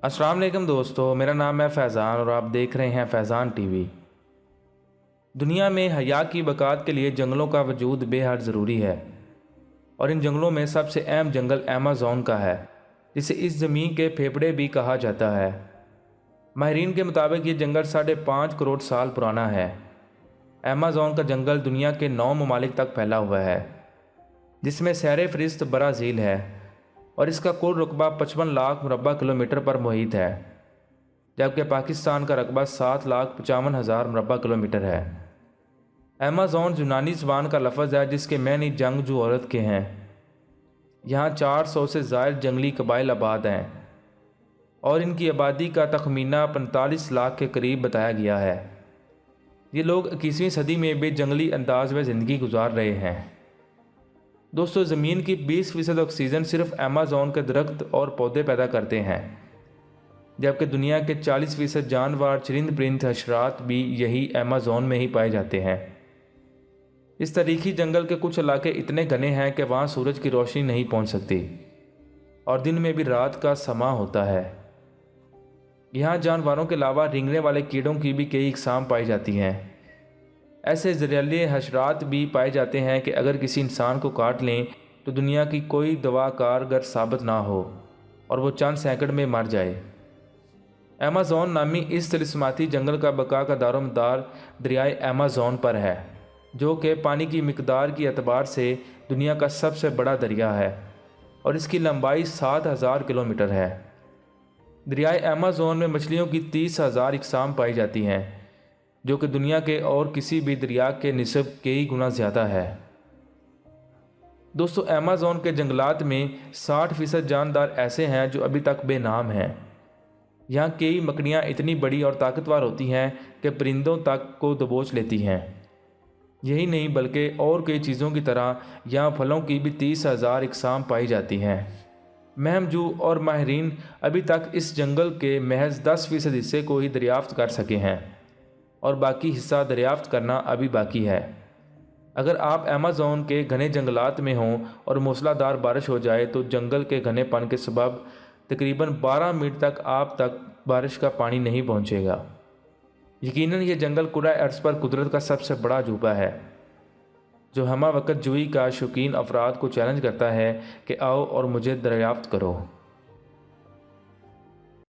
السلام علیکم دوستو، میرا نام ہے فیضان اور آپ دیکھ رہے ہیں فیضان ٹی وی۔ دنیا میں حیا کی بقاء کے لیے جنگلوں کا وجود بے حد ضروری ہے، اور ان جنگلوں میں سب سے اہم جنگل ایمیزون کا ہے، جسے اس زمین کے پھیپھڑے بھی کہا جاتا ہے۔ ماہرین کے مطابق یہ جنگل 5.5 کروڑ سال پرانا ہے۔ ایمیزون کا جنگل دنیا کے 9 ممالک تک پھیلا ہوا ہے، جس میں سر فہرست برازیل ہے، اور اس کا کل رقبہ 55 لاکھ مربع کلومیٹر پر محیط ہے، جبکہ پاکستان کا رقبہ 7,55,000 مربع کلومیٹر ہے۔ ایمیزون یونانی زبان کا لفظ ہے جس کے معنی جنگجو عورت کے ہیں۔ یہاں 400 سے زائد جنگلی قبائل آباد ہیں، اور ان کی آبادی کا تخمینہ 45 لاکھ کے قریب بتایا گیا ہے۔ یہ لوگ 21ویں صدی میں بھی جنگلی انداز میں زندگی گزار رہے ہیں۔ دوستو، زمین کی 20% آکسیجن صرف ایمیزون کے درخت اور پودے پیدا کرتے ہیں، جبکہ دنیا کے 40% جانور، چرند پرند، حشرات بھی یہی ایمیزون میں ہی پائے جاتے ہیں۔ اس تاریخی جنگل کے کچھ علاقے اتنے گھنے ہیں کہ وہاں سورج کی روشنی نہیں پہنچ سکتی، اور دن میں بھی رات کا سما ہوتا ہے۔ یہاں جانوروں کے علاوہ رینگنے والے کیڑوں کی بھی کئی اقسام پائی جاتی ہیں۔ ایسے زہریلے حشرات بھی پائے جاتے ہیں کہ اگر کسی انسان کو کاٹ لیں تو دنیا کی کوئی دوا کارگر ثابت نہ ہو اور وہ چند سیکنڈ میں مر جائے۔ ایمیزون نامی اس طلسماتی جنگل کا بقا کا دار و مدار دریائے ایمیزون پر ہے، جو کہ پانی کی مقدار کی اعتبار سے دنیا کا سب سے بڑا دریا ہے، اور اس کی لمبائی 7,000 کلومیٹر ہے۔ دریائے ایمیزون میں مچھلیوں کی 30,000 اقسام پائی جاتی ہیں، جو کہ دنیا کے اور کسی بھی دریا کے نسب کئی گنا زیادہ ہے۔ دوستو، ایمیزون کے جنگلات میں 60% جاندار ایسے ہیں جو ابھی تک بے نام ہیں۔ یہاں کئی مکڑیاں اتنی بڑی اور طاقتور ہوتی ہیں کہ پرندوں تک کو دبوچ لیتی ہیں۔ یہی نہیں بلکہ اور کئی چیزوں کی طرح یہاں پھلوں کی بھی 30,000 اقسام پائی جاتی ہیں۔ مہمجو اور ماہرین ابھی تک اس جنگل کے محض 10% حصے کو ہی دریافت کر سکے ہیں، اور باقی حصہ دریافت کرنا ابھی باقی ہے۔ اگر آپ ایمیزون کے گھنے جنگلات میں ہوں اور موسلا دھار بارش ہو جائے تو جنگل کے گھنے پن کے سبب تقریباً 12 منٹ تک آپ تک بارش کا پانی نہیں پہنچے گا۔ یقیناً یہ جنگل کرۂ ارض پر قدرت کا سب سے بڑا عجوبہ ہے، جو ہمہ وقت جوئی کا شوقین افراد کو چیلنج کرتا ہے کہ آؤ اور مجھے دریافت کرو۔